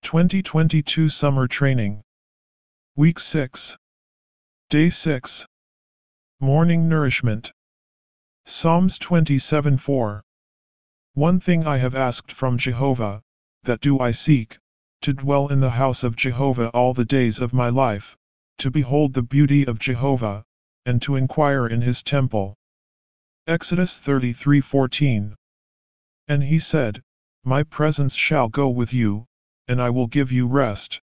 2022 Summer Training. Week 6. Day 6. Morning Nourishment. Psalms 27:4. One thing I have asked from Jehovah, that do I seek, to dwell in the house of Jehovah all the days of my life, to behold the beauty of Jehovah, and to inquire in his temple. Exodus 33:14. And he said, My presence shall go with you, and I will give you rest.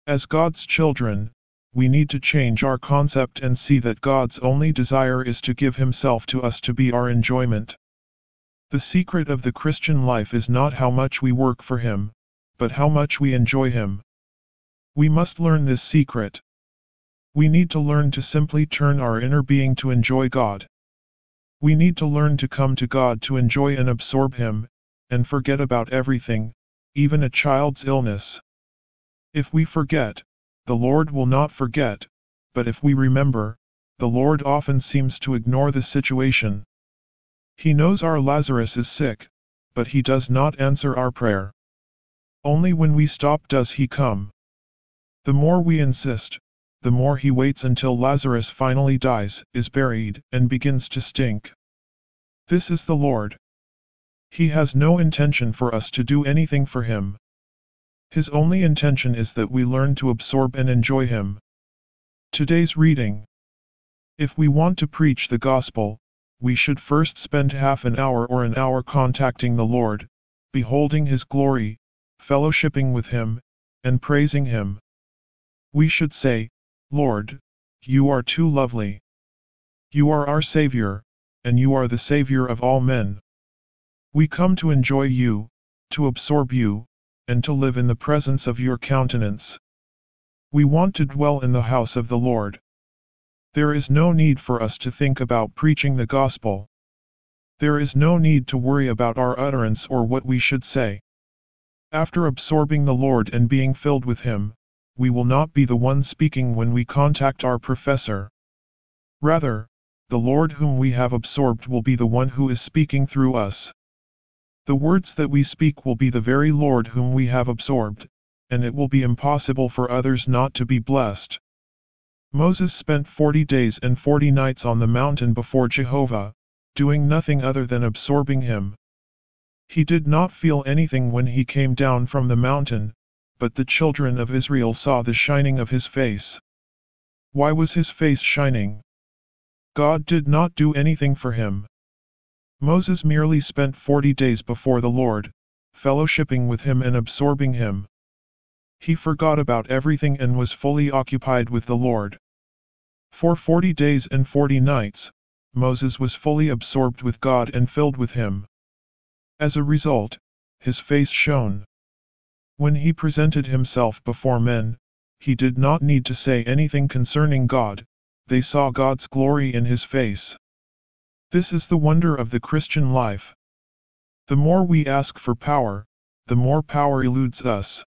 As God's children, we need to change our concept and see that God's only desire is to give himself to us to be our enjoyment. The secret of the Christian life is not how much we work for him, but how much we enjoy him. We must learn this secret. We need to learn to simply turn our inner being to enjoy God. We need to learn to come to God to enjoy and absorb him, and forget about everything, even a child's illness. If we forget, the Lord will not forget, but if we remember, the Lord often seems to ignore the situation. He knows our Lazarus is sick, but he does not answer our prayer. Only when we stop does he come. The more we insist, the more he waits until Lazarus finally dies, is buried, and begins to stink. This is the Lord. He has no intention for us to do anything for him. His only intention is that we learn to absorb and enjoy him. Today's reading. If we want to preach the gospel, we should first spend half an hour or an hour contacting the Lord, beholding his glory, fellowshipping with him, and praising him. We should say, Lord, you are too lovely. You are our Savior, and you are the Savior of all men. We come to enjoy you, to absorb you, and to live in the presence of your countenance. We want to dwell in the house of the Lord. There is no need for us to think about preaching the gospel. There is no need to worry about our utterance or what we should say. After absorbing the Lord and being filled with him, we will not be the one speaking when we contact our professor. Rather, the Lord whom we have absorbed will be the one who is speaking through us. The words that we speak will be the very Lord whom we have absorbed, and it will be impossible for others not to be blessed. Moses spent 40 days and 40 nights on the mountain before Jehovah, doing nothing other than absorbing him. He did not feel anything when he came down from the mountain, but the children of Israel saw the shining of his face. Why was his face shining? God did not do anything for him. Moses merely spent 40 days before the Lord, fellowshipping with him and absorbing him. He forgot about everything and was fully occupied with the Lord. For 40 days and 40 nights, Moses was fully absorbed with God and filled with him. As a result, his face shone. When he presented himself before men, he did not need to say anything concerning God, they saw God's glory in his face. This is the wonder of the Christian life. The more we ask for power, the more power eludes us.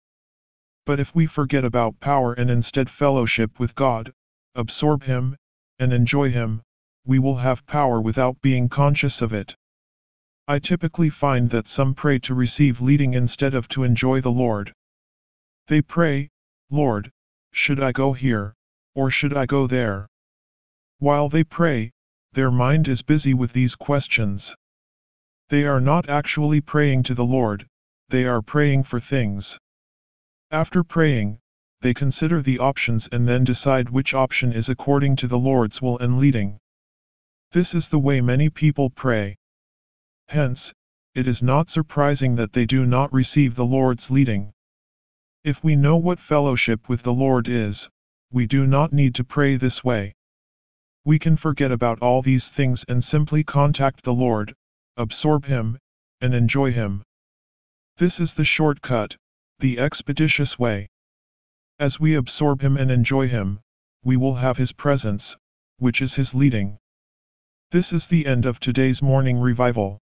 But if we forget about power and instead fellowship with God, absorb him, and enjoy him, we will have power without being conscious of it. I typically find that some pray to receive leading instead of to enjoy the Lord. They pray, Lord, should I go here, or should I go there? While they pray, their mind is busy with these questions. They are not actually praying to the Lord, they are praying for things. After praying, they consider the options and then decide which option is according to the Lord's will and leading. This is the way many people pray. Hence, it is not surprising that they do not receive the Lord's leading. If we know what fellowship with the Lord is, we do not need to pray this way. We can forget about all these things and simply contact the Lord, absorb him, and enjoy him. This is the shortcut, the expeditious way. As we absorb him and enjoy him, we will have his presence, which is his leading. This is the end of today's morning revival.